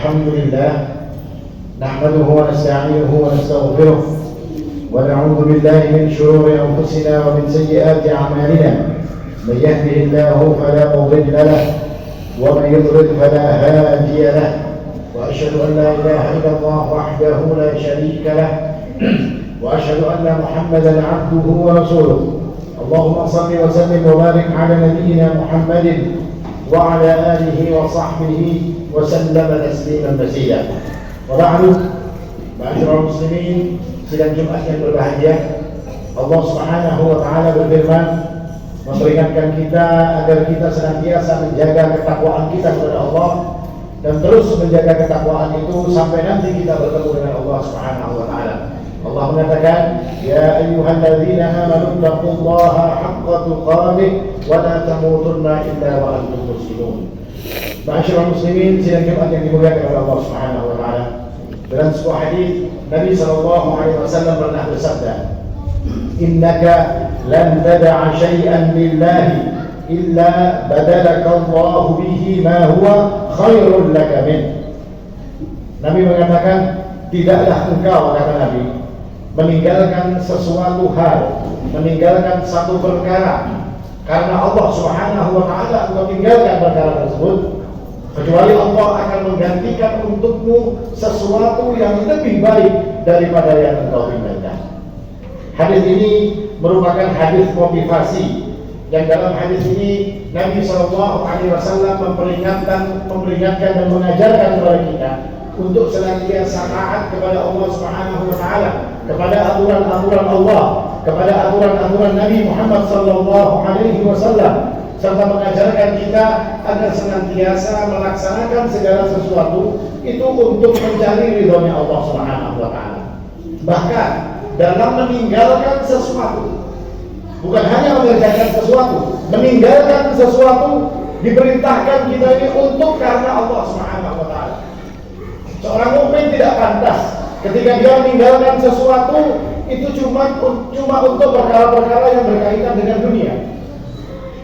الحمد لله نحمده ونستعينه ونستغفره ونعوذ بالله من شرور أنفسنا ومن سيئات أعمالنا. من يهده الله فلا مضل له ومن يضلل فلا هادي له، وأشهد أن لا إله إلا الله وحده لا شريك له، وأشهد أن محمدا عبده ورسوله. اللهم صل وسلم وبارك على نبينا محمد وعلى آله وصحبه وسلم تسليما مزيدا. وبعد، ma'asyiral muslimin, sidang Jumat yang berbahagia, Allah Subhanahu wa taala berfirman, memperingatkan kita agar kita senantiasa menjaga ketakwaan kita kepada Allah dan terus menjaga ketakwaan itu sampai nanti kita bertemu dengan Allah Subhanahu wa taala. Allah mengatakan, ya ayyuhalladzina amanu taqullaha haqqa tuqatih wa la tamutunna illa wa antum muslimun. Ma'asyiral muslimin, sidang Jumat yang dimuliakan oleh Allah Subhanahu wa taala. Dalam sebuah hadis Nabi sallallahu alaihi wasallam pernah bersabda, innaka lan tad'a syai'an lillahi illa badalaka Allah bihi ma huwa khairul laka min. Nabi mengatakan, tidaklah engkau, kata Nabi, meninggalkan sesuatu hal, meninggalkan satu perkara karena Allah Subhanahu wa taala engkau tinggalkan perkara tersebut, kecuali Allah akan menggantikan untukmu sesuatu yang lebih baik daripada yang engkau tinggalkan. Hadis ini merupakan hadis motivasi yang dalam hadis ini Nabi Shallallahu Alaihi Wasallam memperingatkan dan mengajarkan kepada kita untuk senantiasa taat kepada Allah Subhanahu wa taala, kepada aturan-aturan Allah, kepada aturan-aturan Nabi Muhammad sallallahu alaihi wasallam, serta mengajarkan kita agar senantiasa melaksanakan segala sesuatu itu untuk mencari ridhonya Allah Subhanahu wa taala. Bahkan dalam meninggalkan sesuatu, bukan hanya mengerjakan sesuatu, meninggalkan sesuatu diperintahkan kita ini untuk karena Allah Subhanahu wa taala. Seorang mukmin tidak pantas ketika dia meninggalkan sesuatu itu cuma untuk perkara-perkara yang berkaitan dengan dunia.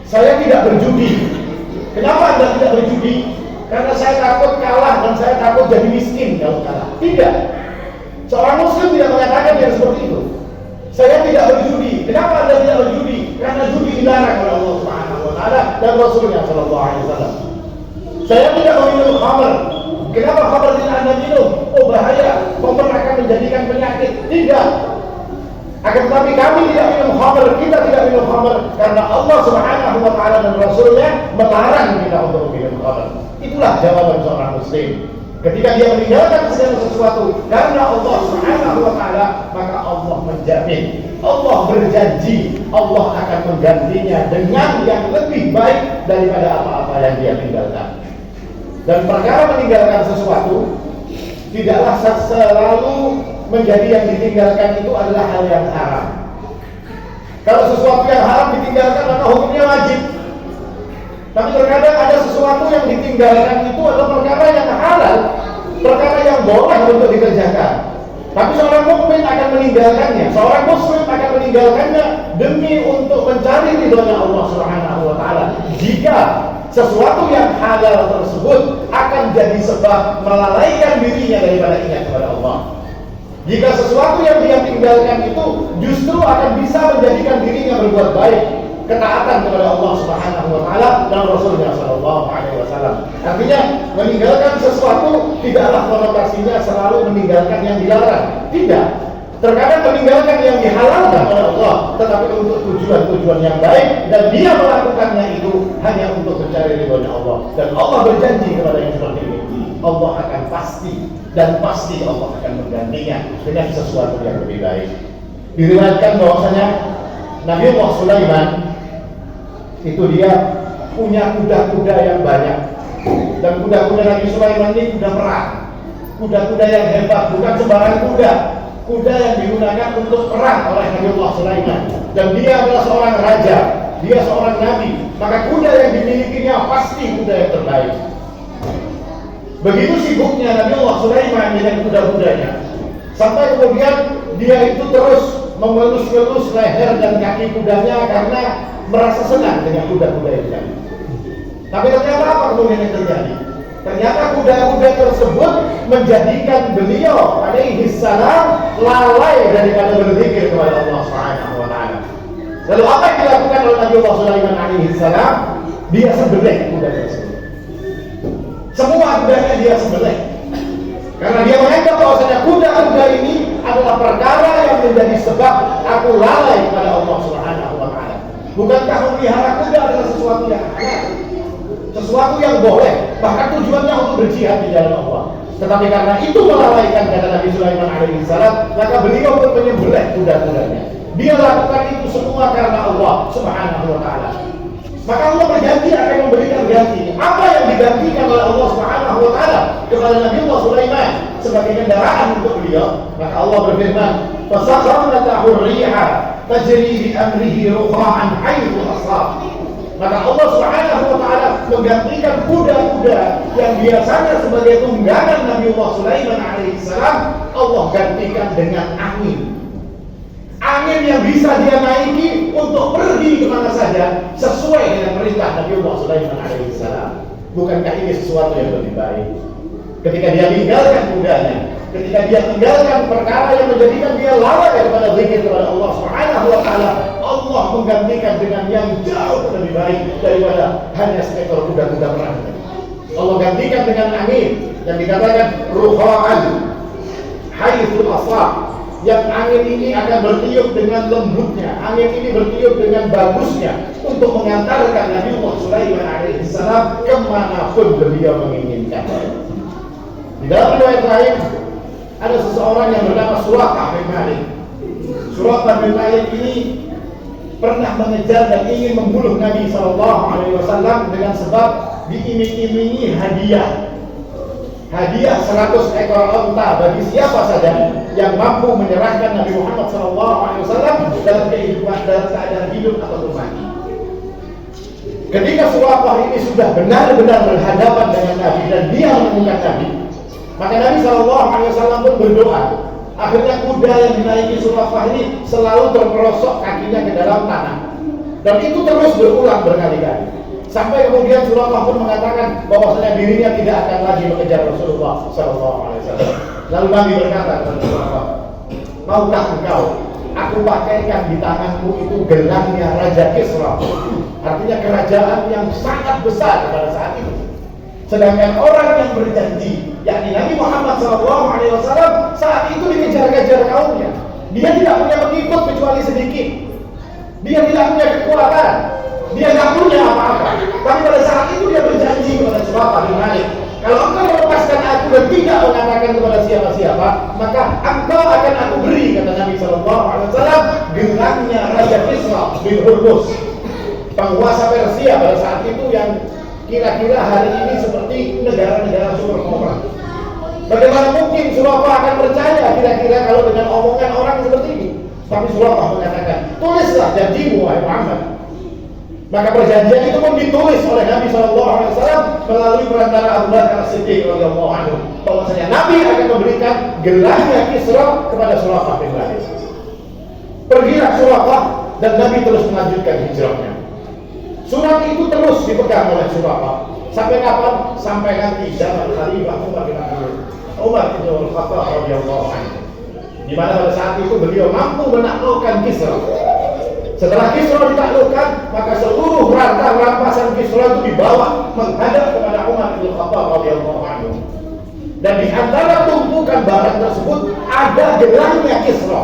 Saya tidak berjudi. Kenapa Anda tidak berjudi? Karena saya takut kalah dan saya takut jadi miskin kalau kalah. Tidak. Seorang muslim tidak mengatakan yang seperti itu. Saya tidak berjudi. Kenapa Anda tidak berjudi? Karena judi dilarang oleh Allah Subhanahu wa taala dan Rasulnya sallallahu alaihi wasallam. Saya tidak meminum khamr. Kenapa khamr tidak Anda minum? Oh bahaya, khamr akan menjadikan penyakit. Tidak. Akan tetapi kami tidak minum khamr, kita tidak minum khamr karena Allah Subhanahu wa taala dan Rasulnya melarang kita untuk minum khamr. Itulah jawaban seorang muslim. Ketika dia meninggalkan segala sesuatu karena Allah Subhanahu wa taala, maka Allah menjamin, Allah berjanji, Allah akan menggantinya dengan yang lebih baik daripada apa-apa yang dia tinggalkan. Dan perkara meninggalkan sesuatu tidaklah selalu menjadi yang ditinggalkan itu adalah hal yang haram. Kalau sesuatu yang haram ditinggalkan maka hukumnya wajib. Tapi terkadang ada sesuatu yang ditinggalkan itu adalah perkara yang halal, perkara yang boleh untuk dikerjakan. Tapi seorang mukmin akan meninggalkannya, seorang muslim akan meninggalkannya demi untuk mencari ridhonya Allah Subhanahu wa taala. Jika sesuatu yang halal tersebut akan jadi sebab melalaikan dirinya daripada ingat kepada Allah. Jika sesuatu yang dia tinggalkan itu justru akan bisa menjadikan dirinya berbuat baik, ketaatan kepada Allah Subhanahu wa taala dan Rasulnya sallallahu alaihi wasallam. Artinya meninggalkan sesuatu tidaklah konotasinya selalu meninggalkan yang dilarang. Tidak. Terkadang meninggalkan yang dihalalkan oleh Allah tetapi untuk tujuan-tujuan yang baik, dan dia melakukannya itu hanya untuk mencari ridhonya Allah. Dan Allah berjanji kepada yang seperti ini, Allah akan pasti Allah akan menggantinya dengan sesuatu yang lebih baik. Diriwayatkan bahwasanya Nabiullah Sulaiman itu dia punya kuda-kuda yang banyak, dan kuda-kuda Nabi Sulaiman ini kuda perang, kuda-kuda yang hebat, bukan sembarang kuda yang digunakan untuk perang oleh Nabiullah Sulaiman. Dan dia adalah seorang raja, dia seorang nabi, maka kuda yang dimilikinya pasti kuda yang terbaik. Begitu sibuknya Nabiullah Sulaiman dengan kuda-kudanya, sampai kemudian dia itu terus mengelus-elus leher dan kaki kudanya karena merasa senang dengan kuda-kuda itu. Tapi ternyata apa kemudian yang terjadi? Ternyata kuda-kuda tersebut menjadikan beliau alaihi salam lalai daripada berzikir kepada Allah Subhanahu wa taala. Lalu apa yang dilakukan oleh Nabi Allah Sulaiman alaihi salam? Dia sembelih kuda tersebut. Semua kudanya dia sembelih. Karena dia menganggap bahwasanya kuda-kuda ini adalah perkara yang menjadi sebab aku lalai kepada Allah Subhanahu wa taala. Bukankah memelihara kuda adalah sesuatu yang halal? Sesuatu yang boleh, bahkan tujuannya untuk berjihad di jalan Allah. Tetapi karena itu melalaikan kata Nabi Sulaiman alaihi salam, maka beliau pun menyembelih kuda-kudanya. Dia lakukan itu semua karena Allah Subhanahu wa taala. Maka Allah berjanji akan memberikan ganti. Apa yang digantikan oleh Allah Subhanahu wa taala kepada Nabi Allah Sulaiman sebagai kendaraan untuk beliau? Maka Allah berfirman, "Fasakharna lahu ar-riha tajri bi amrihi ruqa'an haitsu asab." Maka Allah Subhanahu wa taala menggantikan kuda-kuda yang biasanya sebagai tunggangan Nabi Allah Sulaiman alaihi salam, Allah gantikan dengan angin. Angin yang bisa dia naiki untuk pergi kemana saja sesuai dengan perintah Nabi Allah Sulaiman alaihi salam. Bukankah ini sesuatu yang lebih baik? Ketika dia tinggalkan kudanya, ketika dia tinggalkan perkara yang menjadikan dia lalai kepada zikir kepada Allah Subhanahu wa taala, Allah menggantikan dengan yang jauh lebih baik daripada hanya seekor kuda-kuda perang. Allah gantikan dengan angin yang dikatakan ruha'an haitsu asab. Yang angin ini akan bertiup dengan lembutnya, angin ini bertiup dengan bagusnya untuk mengantarkan Nabi Muhammad Sulaiman alaihi salam kemanapun beliau menginginkan. Di dalam riwayat lain ada seseorang yang bernama Suraqah bin Malik. Suraqah bin Malik ini pernah mengejar dan ingin membunuh Nabi SAW dengan sebab diiming-imingi hadiah 100 ekor unta bagi siapa saja yang mampu menyerahkan Nabi Muhammad SAW dalam keadaan hidup atau mati. Ketika Suraqah ini sudah benar-benar berhadapan dengan Nabi dan dia menemukan Nabi, maka Nabi SAW pun berdoa. Akhirnya kuda yang dinaiki Suraqah ini selalu terperosok kakinya ke dalam tanah, dan itu terus berulang berkali-kali. Sampai kemudian Suraqah pun mengatakan bahwasanya dirinya tidak akan lagi mengejar Rasulullah SAW. Lalu Nabi berkata kepada Suraqah, "Maukah engkau aku pakaikan di tanganmu itu gelangnya Raja Kisra?" Artinya kerajaan yang sangat besar pada saat itu. Sedangkan orang yang berjanji, yakni Nabi Muhammad SAW, saat itu dikejar-kejar kaumnya. Dia tidak punya pengikut kecuali sedikit. Dia tidak punya kekuatan. Dia tidak punya apa-apa. Tapi pada saat itu dia berjanji kepada Suraqah bin Malik, kalau engkau melepaskan aku dan tidak mengatakan kepada siapa-siapa, maka engkau akan aku beri, kata Nabi SAW, gelangnya Raja Kisra bin Hurmuz, penguasa Persia pada saat itu yang kira-kira hari ini seperti negara-negara superpower. Bagaimana mungkin Suraqah akan percaya kira-kira kalau dengan omongan orang seperti ini? Tapi Suraqah mengatakan, tulislah janjimu wahai Muhammad. Maka perjanjian itu pun ditulis oleh Nabi SAW melalui perantara Abu Bakar As-Siddiq radhiyallahu anhu, bahwasanya Nabi akan memberikan gelangnya Kisra kepada Suraqah bin Malik. Pergilah Suraqah dan Nabi terus melanjutkan hijrahnya. Surat itu terus dipegang oleh Suraqah. Sampai kapan? Sampai nanti zaman Khalifah Umar bin Khattab radhiyallahu anhu, di mana pada saat itu beliau mampu menaklukkan Kisra. Setelah Kisra ditaklukkan, maka seluruh harta rampasan Kisra itu dibawa menghadap kepada Umar bin Khattab radhiyallahu anhu. Dan di antara tumpukan barang tersebut ada gelangnya Kisra.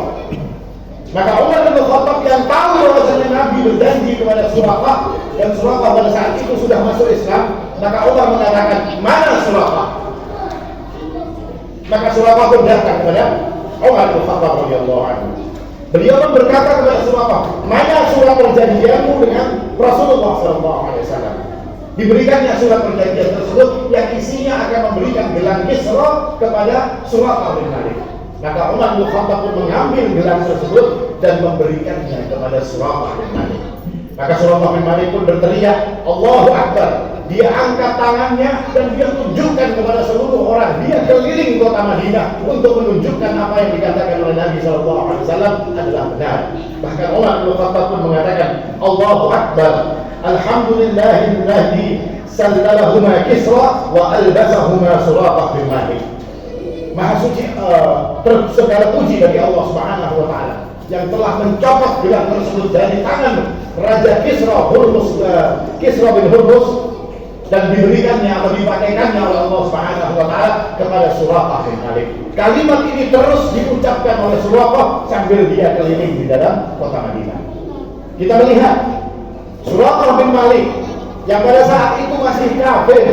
Maka Umar bin Khattab yang tahu bahwa Nabi berjanji kepada Suraqah, dan Suraqah pada saat itu sudah masuk Islam, maka Umar mengatakan, "Mana Suraqah?" Maka Suraqah pun datang kepada Umar bin Khattab radhiyallahu anhu. Beliau pun berkata kepada Suraqah, "Mana surat perjanjianmu dengan Rasulullah SAW?" Diberikannya surat perjanjian tersebut yang isinya akan memberikan gelang Kisra kepada Suraqah bin Malik. Maka Umar bin Khattab pun mengambil gelang tersebut dan memberikannya kepada Suraqah bin Malik. Maka Suraqah bin Malik pun berteriak, "Allahu Akbar." Dia angkat tangannya dan dia tunjukkan kepada seluruh orang. Dia keliling kota Madinah untuk menunjukkan apa yang dikatakan oleh Nabi SAW adalah benar. Bahkan Umar bin Khattab pun mengatakan, "Allahu Akbar, Alhamdulillahilladzi sallalahuma Kisra wa albasahuma Suraqah bin Malik. Maha suci, segala puji bagi Allah Subhanahu wa taala yang telah mencopot gelang tersebut dari tangan Raja Kisra bin Hurmuz dan diberikannya atau dipakaikannya oleh Allah Subhanahu wa taala kepada Suraqah bin Malik. Kalimat ini terus diucapkan oleh Suraqah sambil dia keliling di dalam kota Madinah. Kita melihat Suraqah bin Malik yang pada saat itu masih kafir,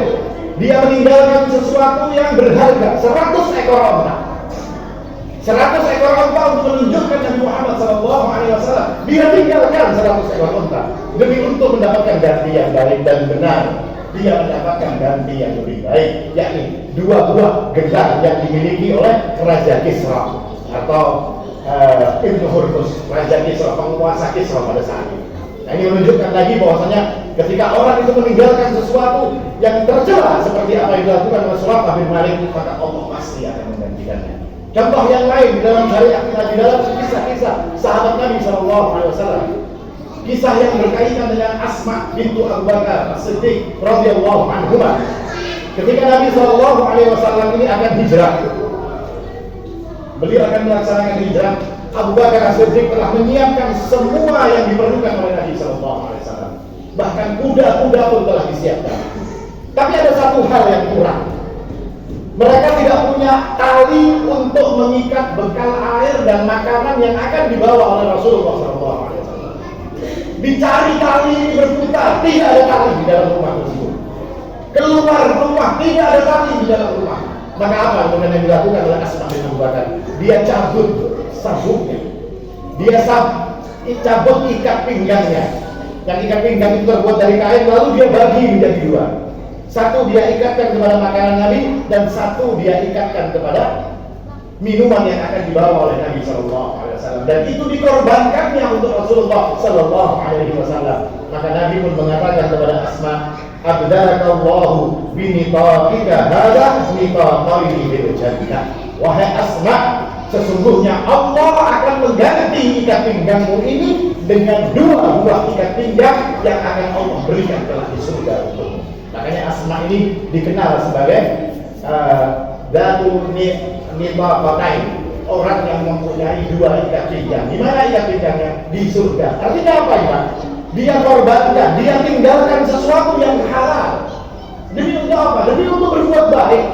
dia meninggalkan sesuatu yang berharga, 100 ekor unta. 100 ekor unta untuk menunjukkan Nabi Muhammad SAW. Dia tinggalkan 100 ekor unta demi untuk mendapatkan ganti yang baik dan benar. Dia mendapatkan ganti yang lebih baik, yakni 2 buah gelang yang dimiliki oleh Raja Kisra atau Ibnu Hurmuz, Raja Kisra, penguasa Kisra pada saat itu. Nah, ini menunjukkan lagi bahwasanya ketika orang itu meninggalkan sesuatu yang tercela seperti apa yang dilakukan oleh Suraqah bin Malik, maka Allah pasti akan menggantikannya. Contoh yang lain di dalam syariat kita, di dalam kisah-kisah sahabat Nabi SAW, kisah yang berkaitan dengan Asma bintu Abu Bakar As-Siddiq radhiyallahu anhuma. Ketika Nabi SAW ini akan hijrah, beliau akan melaksanakan hijrah, Abu Bakar As-Siddiq telah menyiapkan semua yang diperlukan oleh Nabi SAW. Bahkan kuda-kuda pun telah disiapkan. Tapi ada satu hal yang kurang. Mereka tidak punya tali untuk mengikat bekal air dan makanan yang akan dibawa oleh Rasulullah SAW. Dicari tali ini berputar, tidak ada tali di dalam rumah tersebut. Keluar rumah, tidak ada tali di dalam rumah. Maka apa yang dilakukan oleh Asma bin Abu Bakar? Dia cabut sabuknya, dia cabut ikat pinggangnya. Yang ikat pinggang itu terbuat dari kain, lalu dia bagi menjadi 2. Satu dia ikatkan kepada makanan Nabi, dan satu dia ikatkan kepada minuman yang akan dibawa oleh Nabi SAW. Dan itu dikorbankannya untuk Rasulullah SAW. Maka Nabi pun mengatakan kepada Asma, abdalakallahu binitaqika hadha nitaqaini bil jannah. Wahai Asma, sesungguhnya Allah akan mengganti ikat pinggangmu ini dengan 2 buah ikat pinggang yang akan Allah berikan kelak di surga untukmu. Makanya Asma ini dikenal sebagai Datu Nitaqatain, orang yang mempunyai 2 ikat pinggang. Di mana ikat pinggangnya? Di surga. Artinya apa ya? Dia korbankan, dia tinggalkan sesuatu yang halal. Demi untuk apa? Demi untuk berbuat baik.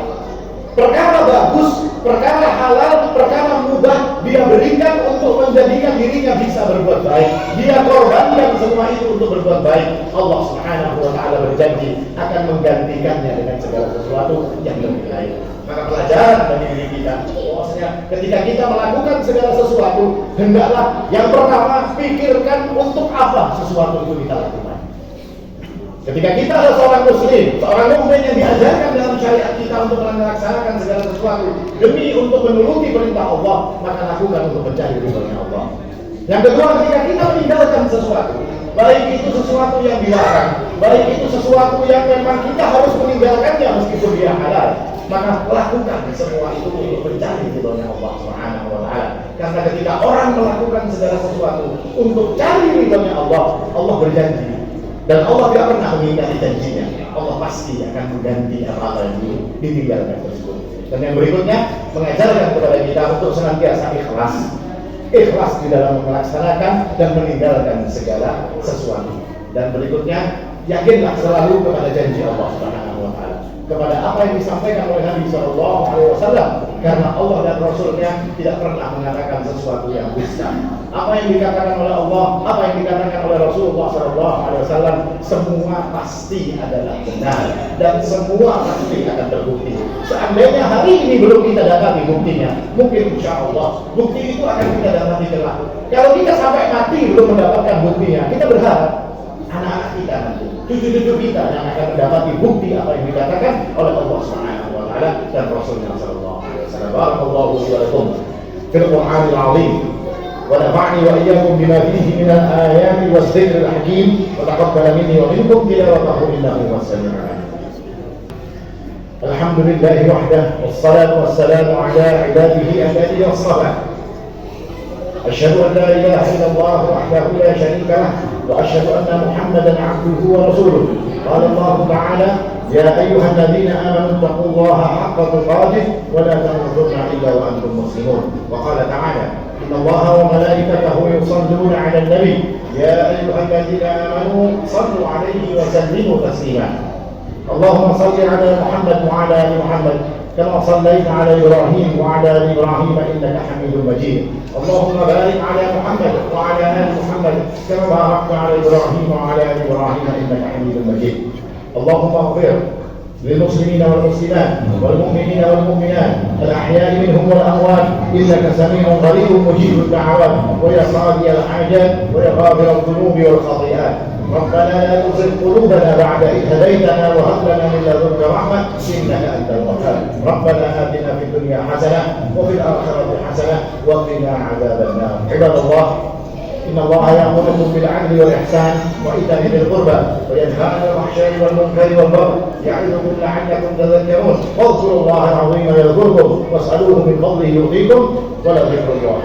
Perkara bagus, perkara halal, perkara mubah, dia berikan untuk menjadikan dirinya bisa berbuat baik. Dia korbankan semua itu untuk berbuat baik. Allah Subhanahu wa taala berjanji akan menggantikannya dengan segala sesuatu yang lebih baik. Maka pelajaran bagi diri kita, bahwasanya ketika kita melakukan segala sesuatu, hendaklah yang pertama pikirkan untuk apa sesuatu itu kita lakukan. Ketika kita adalah seorang muslim, seorang mukmin yang diajarkan dalam syariat kita untuk melaksanakan segala sesuatu demi untuk menuruti perintah Allah, maka lakukan untuk mencari ridhonya Allah. Yang kedua, ketika kita meninggalkan sesuatu, baik itu sesuatu yang dilarang, baik itu sesuatu yang memang kita harus meninggalkannya meskipun dia halal, maka lakukan semua itu untuk mencari ridhonya Allah Subhanahu wa taala. Karena ketika orang melakukan segala sesuatu untuk cari ridhonya Allah, Allah berjanji. Dan Allah tidak pernah mengingkari janjinya. Allah pasti akan mengganti apa yang ditinggalkan tersebut. Dan yang berikutnya, mengajarkan kepada kita untuk senantiasa ikhlas. Ikhlas di dalam melaksanakan dan meninggalkan segala sesuatu. Dan berikutnya, yakinlah selalu kepada janji Allah Subhanahu wa taala, kepada apa yang disampaikan oleh Nabi SAW. Karena Allah dan Rasulnya tidak pernah mengatakan sesuatu yang dusta. Apa yang dikatakan oleh Allah, apa yang dikatakan oleh Rasulullah SAW, semua pasti adalah benar dan semua pasti akan terbukti. Seandainya hari ini belum kita dapati buktinya, mungkin insya Allah bukti itu akan kita dapati kelak. Kalau kita sampai mati belum mendapatkan buktinya, kita berharap anak-anak kita nanti, cucu-cucu kita yang akan mendapati bukti apa yang dikatakan oleh Allah Subhanahu wa taala dan Rasulnya sallallahu alaihi wasallam. Barakallahu li wa lakum fil Qur'anil 'azim wa nafa'ni wa iyyakum bima fihi min al-ayati waz-zikril hakim wa taqabbal minni wa minkum tilawatahu innahu was-sami'ul 'alim. Alhamdulillahi wahdahu wassalatu wassalamu ala ibadihi alladhina as-salah. Asyhadu an la ilaha illallah wahdahu la syarika lahu وأشهد أن محمدا عبده ورسوله. قال الله تعالى: يا أيها الذين آمنوا اتقوا الله حق تقاته ولا تموتن إلا وأنتم مسلمون. وقال تعالى: إن الله وملائكته يصلون على النبي يا أيها الذين آمنوا صلوا عليه وسلموا تسليما. اللهم صل على محمد وعلى آل محمد كما صليت على إبراهيم وعلى آل إبراهيم إنك حميد مجيد. اللهم بارك على محمد وعلى آل محمد كما باركت على إبراهيم وعلى آل إبراهيم إنك حميد مجيد. اللهم اغفر للمسلمين والمسلمات والمؤمنين والمؤمنات الأحياء منهم والأموات إنك سميع قريب مجيب الدعوات ويا قاضي الحاجات ويا غافر الذنوب والخطيئات. ربنا لا تزغ قلوبنا بعد إذ هديتنا وهب لنا من لدنك رحمة إنك أنت الوهاب. ربنا آتنا في الدنيا حسنة وفي الآخرة حسنة وقنا عذاب النار. عباد الله، إن الله يأمركم بالعدل والإحسان وإيتاء ذي القربى وينهى عن الفحشاء والمنكر والبغي يعظكم لعلكم تذكرون. واذكروا الله العظيم يذكركم واسألوه من فضله يعطيكم ولذكر الله